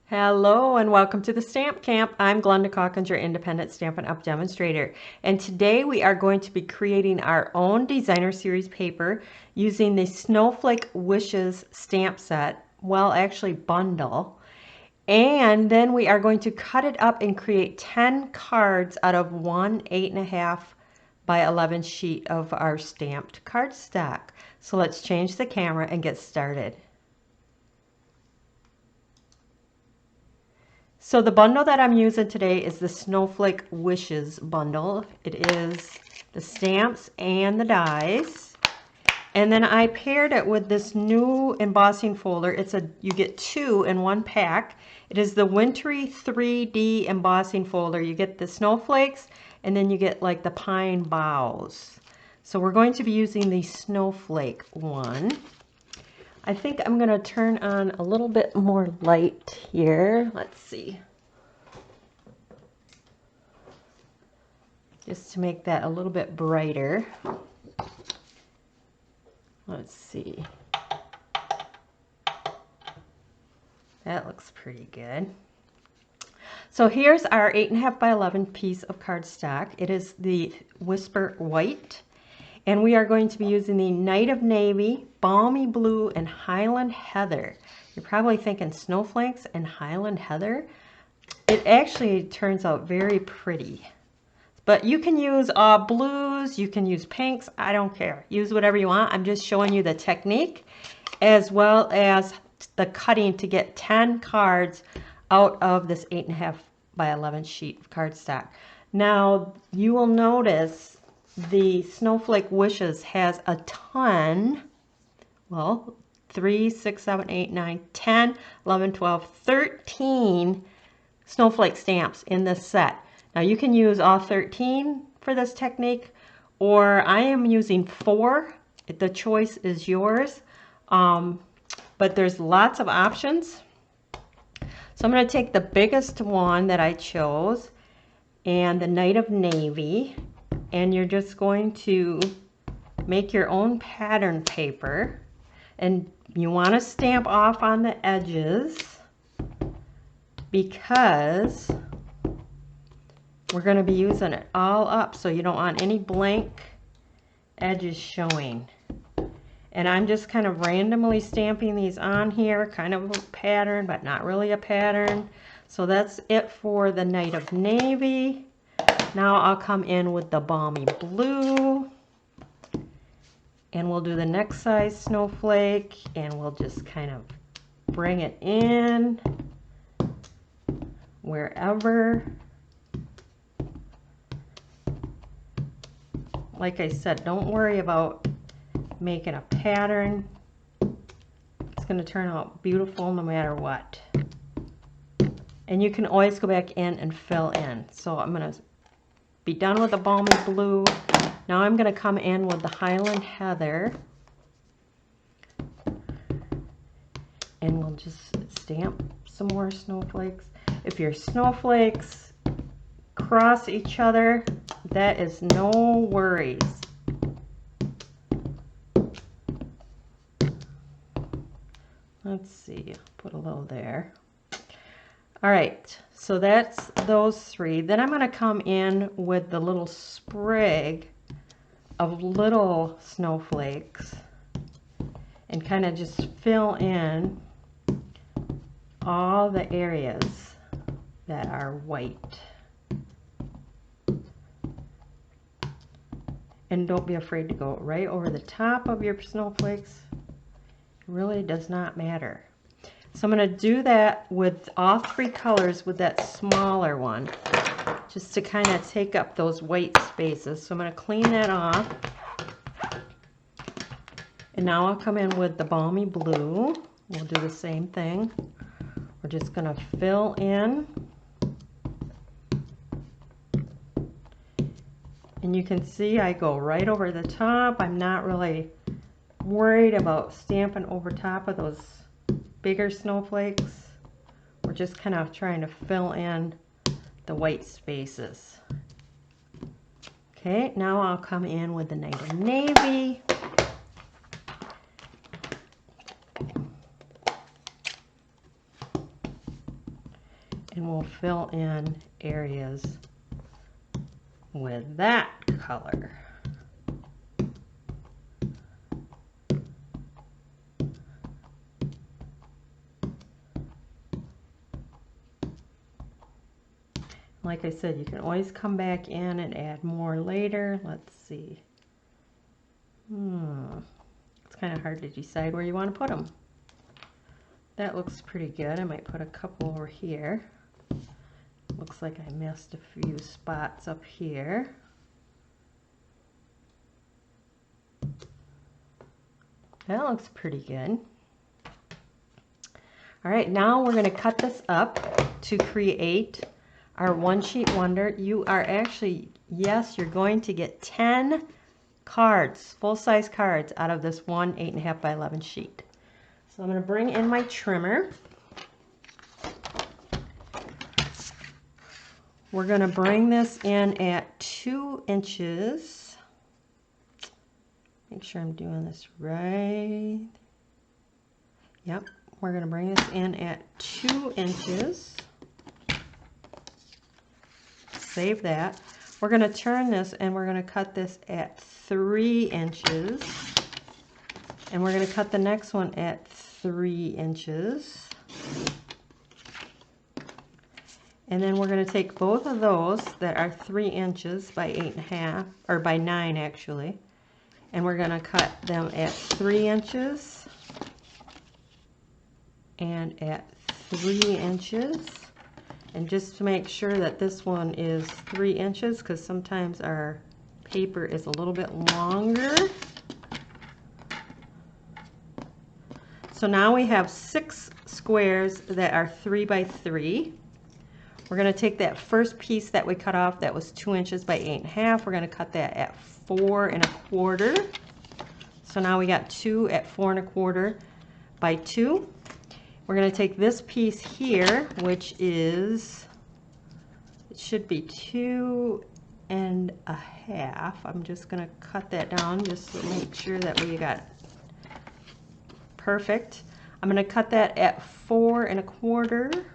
Hello and welcome to the Stamp Camp. I'm Glenda Calkins, your independent Stampin' Up! Demonstrator. And today we are going to be creating our own designer series paper using the Snowflake Wishes stamp set, well actually bundle. And then we are going to cut it up and create 10 cards out of one 8.5 by 11 sheet of our stamped cardstock. So let's change the camera and get started. So the bundle that I'm using today is the Snowflake Wishes bundle. It is the stamps and the dies. And then I paired it with this new embossing folder. You get two in one pack. It is the Wintry 3D embossing folder. You get the snowflakes and then you get like the pine boughs. So we're going to be using the snowflake one. I think I'm going to turn on a little bit more light here. Let's see. Just to make that a little bit brighter. Let's see. That looks pretty good. So here's our 8.5 by 11 piece of cardstock. It is the Whisper White. And we are going to be using the Night of Navy, Balmy Blue, and Highland Heather. You're probably thinking snowflakes and Highland Heather. It actually turns out very pretty. But you can use blues, you can use pinks, I don't care. Use whatever you want. I'm just showing you the technique as well as the cutting to get 10 cards out of this 8.5 by 11 sheet of cardstock. Now you will notice the Snowflake Wishes has a ton, well, 3, 6, 7, 8, 9, 10, 11, 12, 13 snowflake stamps in this set. Now you can use all 13 for this technique, or I am using 4. The choice is yours, but there's lots of options. So I'm going to take the biggest one that I chose and the Night of Navy, and you're just going to make your own pattern paper, and you want to stamp off on the edges because we're going to be using it all up, so you don't want any blank edges showing. And I'm just kind of randomly stamping these on here, kind of a pattern, but not really a pattern. So that's it for the Night of Navy. Now I'll come in with the Balmy Blue. And we'll do the next size snowflake, and we'll just kind of bring it in wherever. Like I said, don't worry about making a pattern. It's going to turn out beautiful no matter what. And you can always go back in and fill in. So I'm going to be done with the Balmy Blue. Now I'm going to come in with the Highland Heather. And we'll just stamp some more snowflakes. If your snowflakes cross each other, that is no worries. Let's see, put a little there. All right, so that's those 3. Then I'm going to come in with the little sprig of little snowflakes and kind of just fill in all the areas that are white. And don't be afraid to go right over the top of your snowflakes. It really does not matter. So I'm going to do that with all 3 colors with that smaller one, just to kind of take up those white spaces. So I'm going to clean that off. And now I'll come in with the Balmy Blue. We'll do the same thing. We're just going to fill in. And you can see I go right over the top. I'm not really worried about stamping over top of those bigger snowflakes. We're just kind of trying to fill in the white spaces. Okay, now I'll come in with the Night of Navy. And we'll fill in areas with that color. Like I said, you can always come back in and add more later. Let's see. It's kind of hard to decide where you want to put them. That looks pretty good. I might put a couple over here. Looks like I missed a few spots up here. That looks pretty good. All right, now we're going to cut this up to create our one sheet wonder. You are actually, yes, you're going to get 10 cards, full-size cards out of this one 8.5 by 11 sheet. So I'm going to bring in my trimmer. We're going to bring this in at 2 inches. Make sure I'm doing this right. Yep, we're going to bring this in at 2 inches. Save that. We're going to turn this and we're going to cut this at 3 inches. And we're going to cut the next one at 3 inches. And then we're going to take both of those that are 3 inches by 8.5, or by 9 actually, and we're going to cut them at 3 inches and at 3 inches. And just to make sure that this one is 3 inches, because sometimes our paper is a little bit longer. So now we have 6 squares that are 3 by 3. We're going to take that first piece that we cut off that was 2 inches by 8.5. We're going to cut that at 4 1/4. So now we got 2 at 4 1/4 by 2. We're going to take this piece here, which is, it should be 2 1/2. I'm just going to cut that down just to make sure that we got perfect. I'm going to cut that at 4 1/4.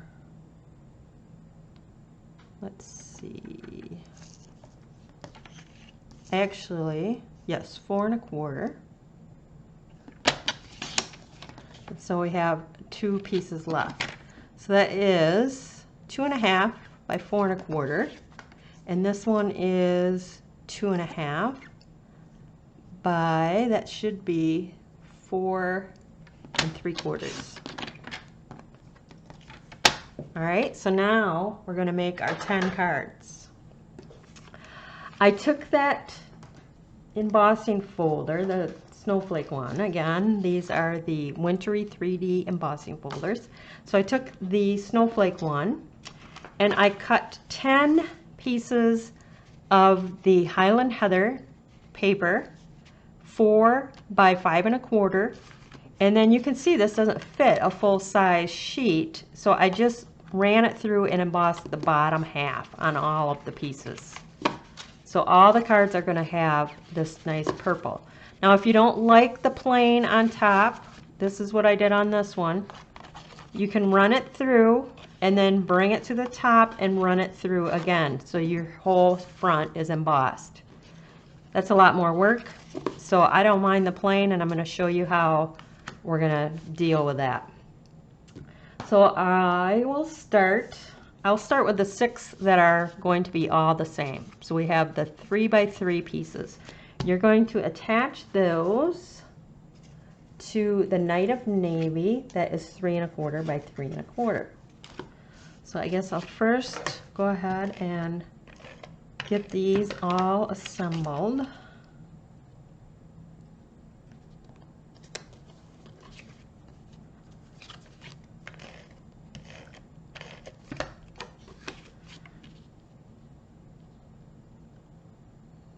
Let's see. Actually, yes, 4 1/4. And so we have 2 pieces left. So that is 2 1/2 by 4 1/4. And this one is 2 1/2 by, that should be 4 3/4. All right, so now we're going to make our 10 cards. I took that embossing folder, the Snowflake one. Again, these are the Wintry 3D embossing folders. So I took the Snowflake one and I cut 10 pieces of the Highland Heather paper, 4 by 5 1/4. And then you can see this doesn't fit a full-size sheet, so I just ran it through and embossed the bottom half on all of the pieces. So all the cards are going to have this nice purple. Now if you don't like the plain on top, this is what I did on this one. You can run it through and then bring it to the top and run it through again, so your whole front is embossed. That's a lot more work, so I don't mind the plain, and I'm going to show you how we're going to deal with that. So I'll start with the 6 that are going to be all the same. So we have the 3 by 3 pieces. You're going to attach those to the Night of Navy that is 3 1/4 by 3 1/4. So I guess I'll first go ahead and get these all assembled.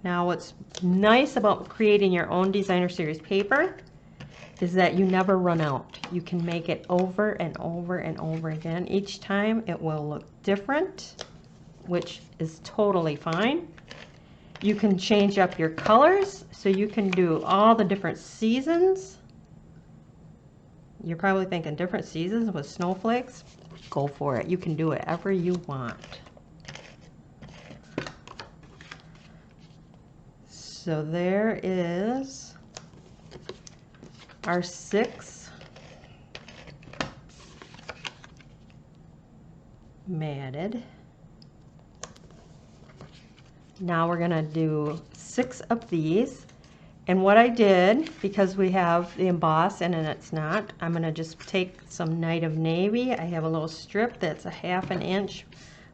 Now what's nice about creating your own designer series paper is that you never run out. You can make it over and over and over again. Each time it will look different, which is totally fine. You can change up your colors, so you can do all the different seasons. You're probably thinking different seasons with snowflakes. Go for it. You can do whatever you want. So there is our 6 matted. Now we're going to do 6 of these. And what I did, because we have the emboss and it's not, I'm going to just take some Night of Navy. I have a little strip that's a 1/2 inch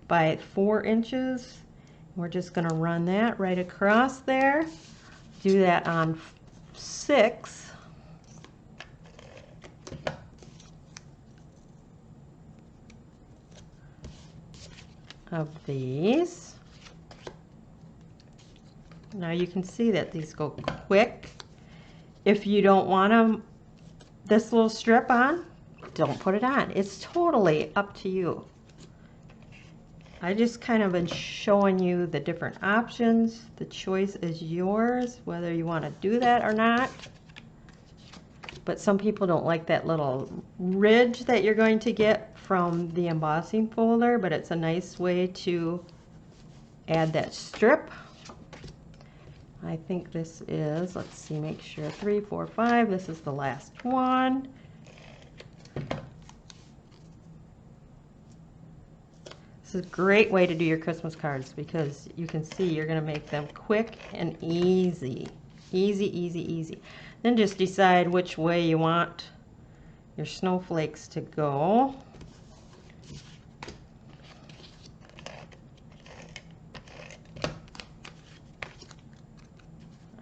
by 4 inches. We're just going to run that right across there. Do that on 6. Of these. Now you can see that these go quick. If you don't want this little strip on, don't put it on. It's totally up to you. I just kind of been showing you the different options. The choice is yours, whether you want to do that or not. But some people don't like that little ridge that you're going to get from the embossing folder, but it's a nice way to add that strip. I think this is, let's see, make sure, 3, 4, 5. This is the last one. This is a great way to do your Christmas cards because you can see you're going to make them quick and easy. Easy, easy, easy. Then just decide which way you want your snowflakes to go.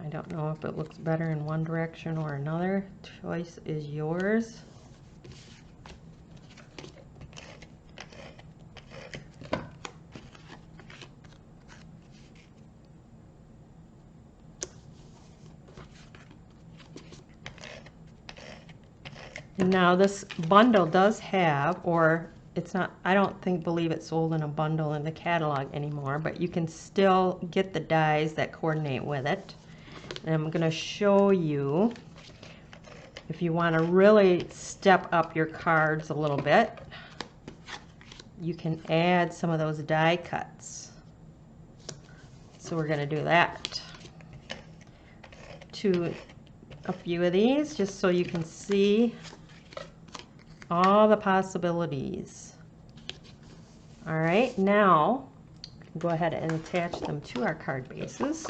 I don't know if it looks better in one direction or another. Choice is yours. Now this bundle does have, or it's not, I don't believe it's sold in a bundle in the catalog anymore, but you can still get the dies that coordinate with it. And I'm going to show you, if you want to really step up your cards a little bit, you can add some of those die cuts. So we're going to do that to a few of these, just so you can see all the possibilities. All right, now go ahead and attach them to our card bases.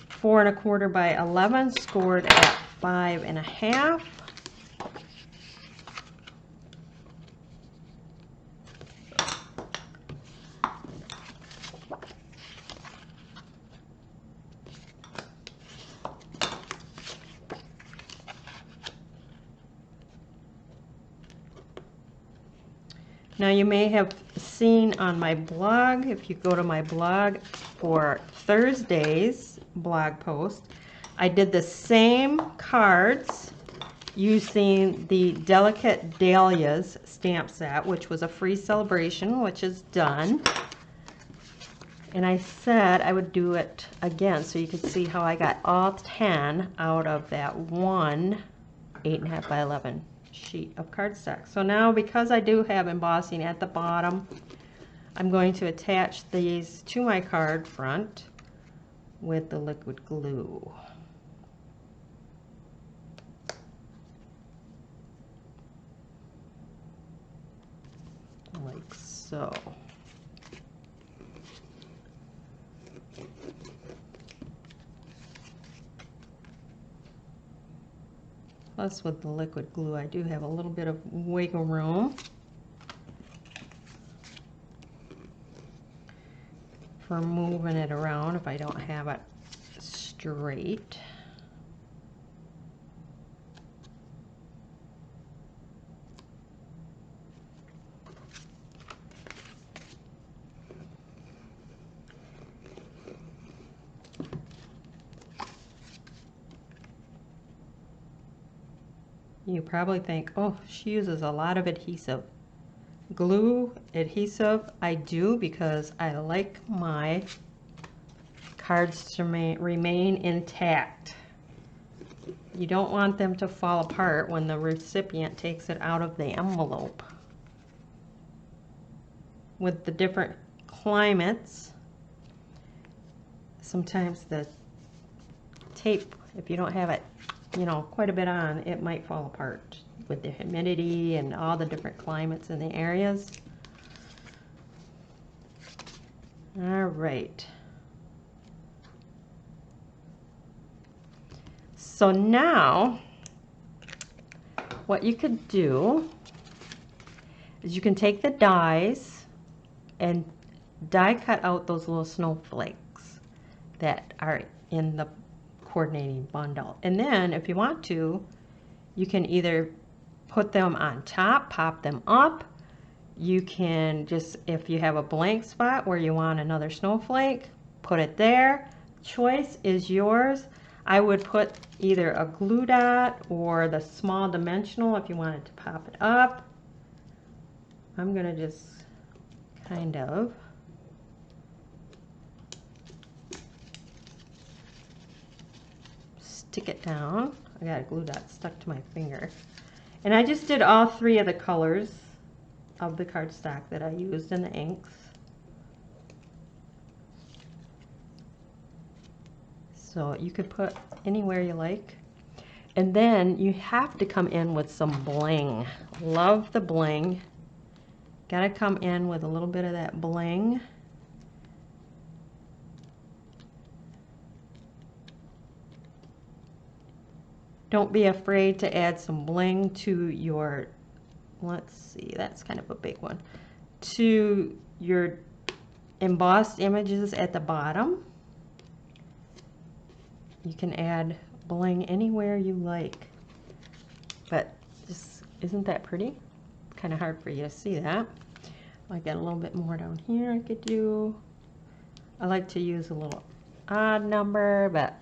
4 1/4 by 11, scored at 5 1/2. Now you may have seen on my blog, if you go to my blog for Thursday's blog post, I did the same cards using the Delicate Dahlias stamp set, which was a free celebration, which is done. And I said I would do it again so you could see how I got all 10 out of that one 8 1/2 by 11 sheet of cardstock. So now, because I do have embossing at the bottom, I'm going to attach these to my card front with the liquid glue. Like so. Plus, with the liquid glue, I do have a little bit of wiggle room for moving it around if I don't have it straight. You probably think, oh, she uses a lot of adhesive. Glue, adhesive, I do, because I like my cards to remain intact. you don't want them to fall apart when the recipient takes it out of the envelope. With the different climates, sometimes the tape, if you don't have it, you know, quite a bit on, it might fall apart with the humidity and all the different climates in the areas. All right. So now, what you could do is you can take the dies and die cut out those little snowflakes that are in the coordinating bundle. And then if you want to, you can either put them on top, pop them up. You can just, if you have a blank spot where you want another snowflake, put it there. Choice is yours. I would put either a glue dot or the small dimensional if you wanted to pop it up. I'm going to just kind of stick it down. I got a glue dot stuck to my finger. And I just did all three of the colors of the cardstock that I used in the inks. So you could put anywhere you like. And then you have to come in with some bling. Love the bling. Gotta come in with a little bit of that bling. Don't be afraid to add some bling to your, let's see, that's kind of a big one, to your embossed images at the bottom. You can add bling anywhere you like, but just, isn't that pretty? It's kind of hard for you to see that. I got a little bit more down here I could do. I like to use a little odd number, but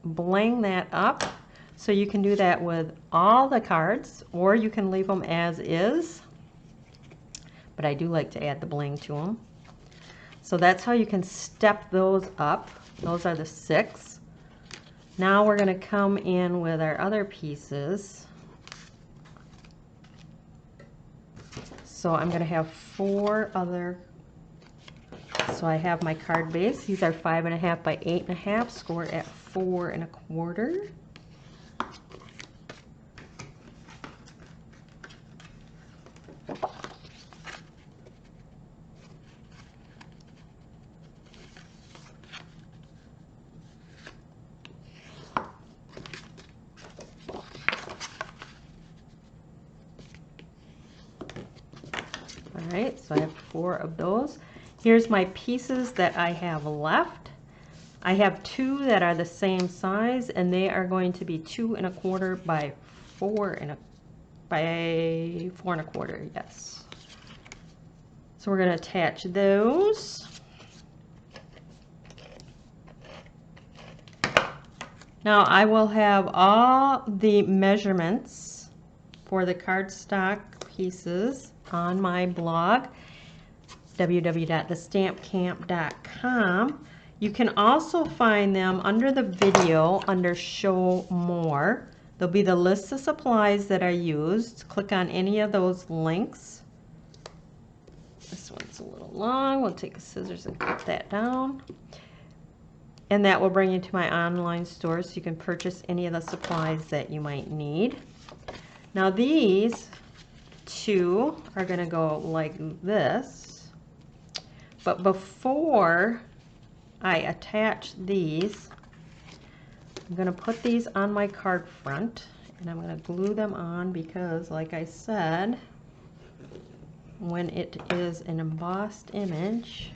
bling that up. So you can do that with all the cards, or you can leave them as is, but I do like to add the bling to them. So that's how you can step those up. Those are the 6. Now we're going to come in with our other pieces. So I'm going to have 4 other. So I have my card base. These are 5.5 by 8.5, scored at 4 1/4. Alright, so I have 4 of those. Here's my pieces that I have left. I have 2 that are the same size, and they are going to be 2 1/4 by 4 1/4, yes. So we're going to attach those. Now I will have all the measurements for the cardstock pieces on my blog, www.TheStampCamp.com. You can also find them under the video under Show More. There'll be the list of supplies that I used. Click on any of those links. This one's a little long. We'll take the scissors and cut that down. And that will bring you to my online store so you can purchase any of the supplies that you might need. Now these 2 are going to go like this, but before I attach these, I'm going to put these on my card front, and I'm going to glue them on because, like I said, when it is an embossed image,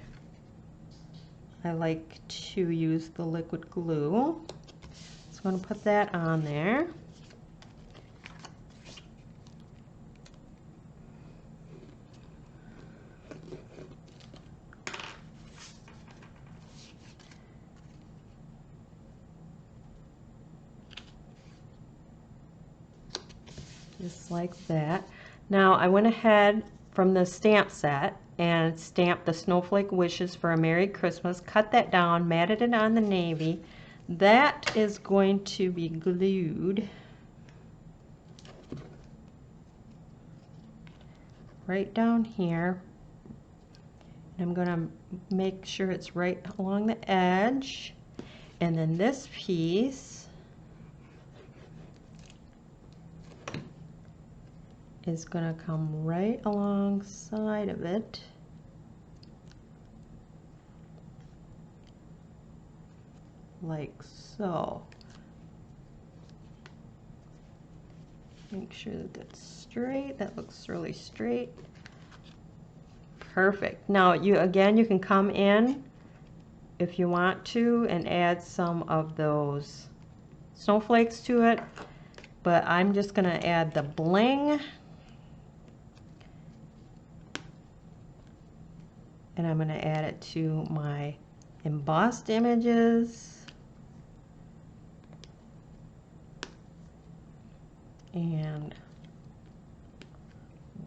I like to use the liquid glue. So I'm going to put that on there. Just like that. Now I went ahead from the stamp set and stamped the Snowflake Wishes for a Merry Christmas, cut that down, matted it on the navy. That is going to be glued right down here. I'm going to make sure it's right along the edge. And then this piece is going to come right alongside of it. Like so. Make sure that that's straight. That looks really straight. Perfect. Now you can come in if you want to and add some of those snowflakes to it, but I'm just going to add the bling, and I'm going to add it to my embossed images, and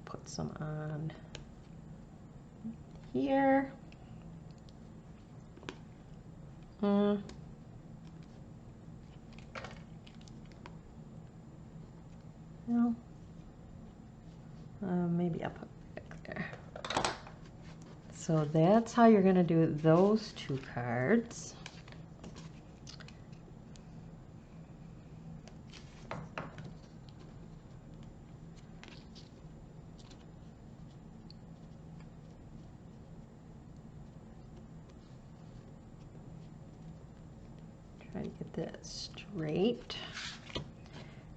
put some on here. No. Maybe I'll put it back there. So that's how you're going to do those two cards. Try to get that straight.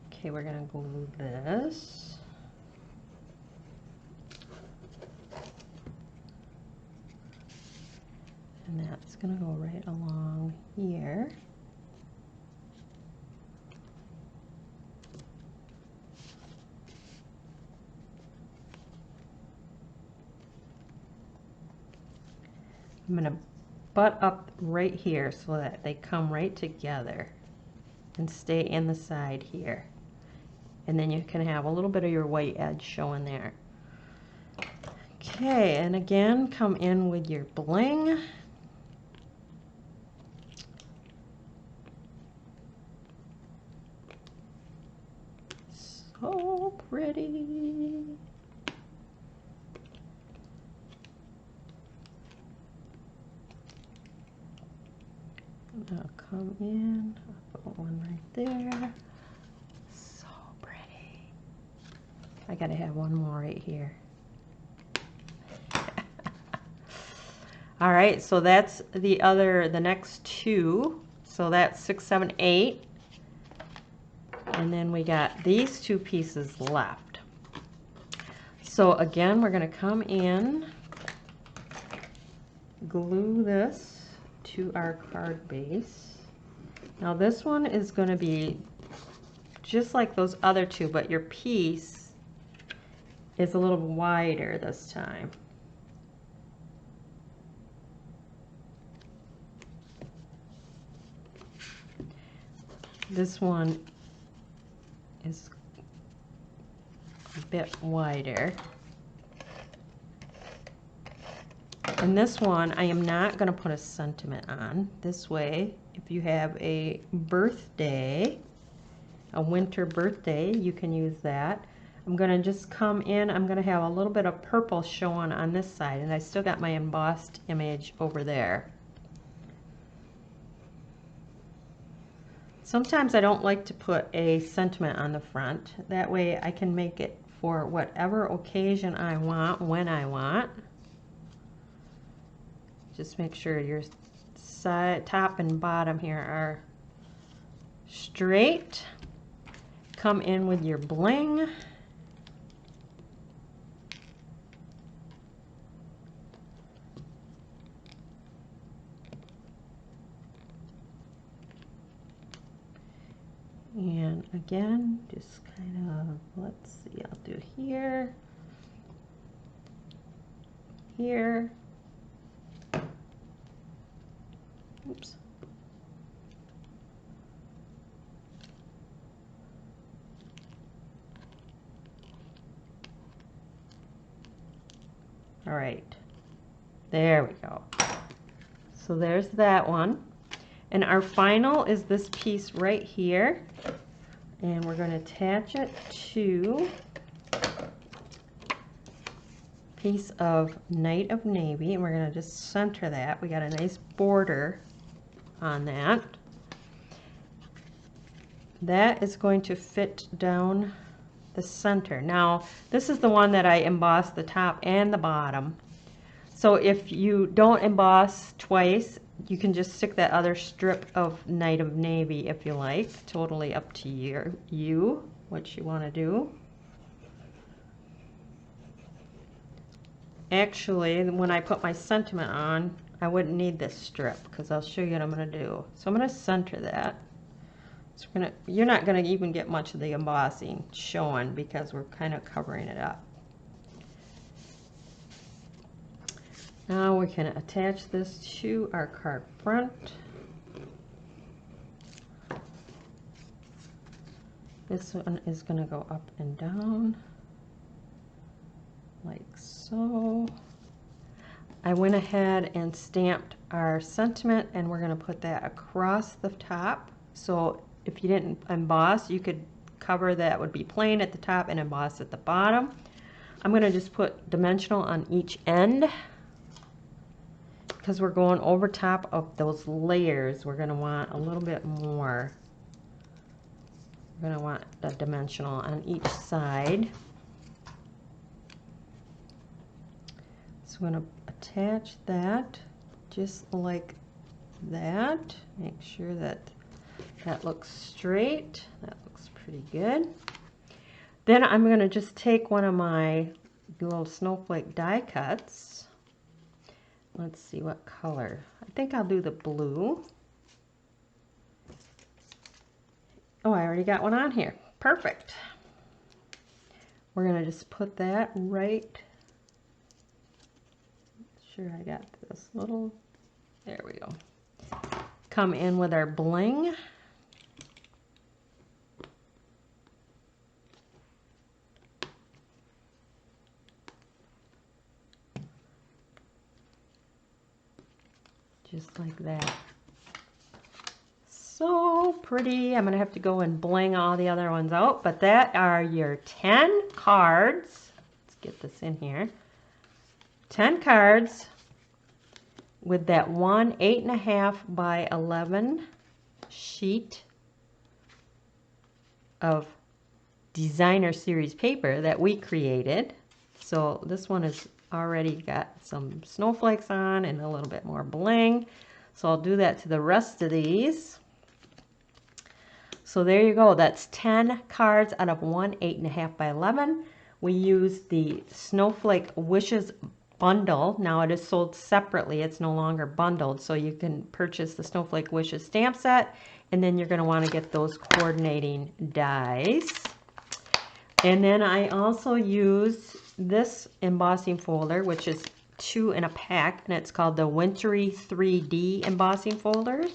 Okay, we're going to glue this. And that's going to go right along here. I'm going to butt up right here so that they come right together and stay in the side here. And then you can have a little bit of your white edge showing there. Okay, and again, come in with your bling. So pretty. I'll come in, I'll put one right there. So pretty. I gotta have one more right here. All right, so that's the next two. So that's 6, 7, 8. And then we got these two pieces left. So again, we're gonna come in, glue this to our card base. Now this one is going to be just like those other two, but your piece is a little wider this time. This one is a bit wider. And this one, I am not going to put a sentiment on. This way, if you have a birthday, a winter birthday, you can use that. I'm going to just come in. I'm going to have a little bit of purple showing on this side, and I still got my embossed image over there. Sometimes I don't like to put a sentiment on the front. That way I can make it for whatever occasion I want, when I want. Just make sure your side, top and bottom here are straight. Come in with your bling. And again, just kind of, let's see, I'll do here, here. Oops. All right, there we go. So there's that one. And our final is this piece right here. And we're going to attach it to piece of Night of Navy, and we're going to just center that. We got a nice border on that. That is going to fit down the center. Now, this is the one that I embossed the top and the bottom. So if you don't emboss twice, you can just stick that other strip of Night of Navy if you like. Totally up to you what you want to do. Actually, when I put my sentiment on, I wouldn't need this strip because I'll show you what I'm going to do. So I'm going to center that. So you're not going to even get much of the embossing showing because we're kind of covering it up. Now we can attach this to our card front. This one is going to go up and down like so. I went ahead and stamped our sentiment, and we're going to put that across the top. So if you didn't emboss, you could cover that would be plain at the top and emboss at the bottom. I'm going to just put dimensional on each end because we're going over top of those layers. We're going to want a little bit more. We're going to want the dimensional on each side. So I'm going to attach that just like that. Make sure that that looks straight. That looks pretty good. Then I'm going to just take one of my little snowflake die cuts. Let's see what color. I think I'll do the blue. Oh, I already got one on here. Perfect. We're going to just put that right. Sure, I got this little. There we go. Come in with our bling. Just like that. So pretty. I'm going to have to go and bling all the other ones out, but that are your 10 cards. Let's get this in here. 10 cards with that one 8.5 by 11 sheet of designer series paper that we created. So this one has already got some snowflakes on and a little bit more bling. So I'll do that to the rest of these. So there you go. That's 10 cards out of one 8.5 by 11. We used the Snowflake Wishes bundle. Now it is sold separately. It's no longer bundled. So you can purchase the Snowflake Wishes stamp set, and then you're going to want to get those coordinating dies. And then I also use this embossing folder, which is 2 in a pack, and it's called the Wintry 3D embossing folders.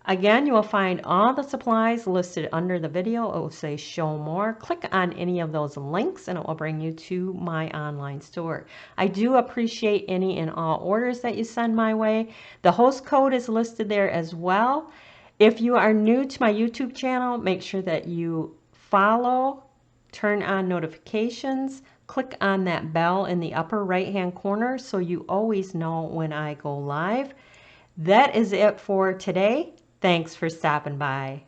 Again, you will find all the supplies listed under the video. It will say show more. Click on any of those links and it will bring you to my online store. I do appreciate any and all orders that you send my way. The host code is listed there as well. If you are new to my YouTube channel, make sure that you follow, turn on notifications, click on that bell in the upper right hand corner so you always know when I go live. That is it for today. Thanks for stopping by.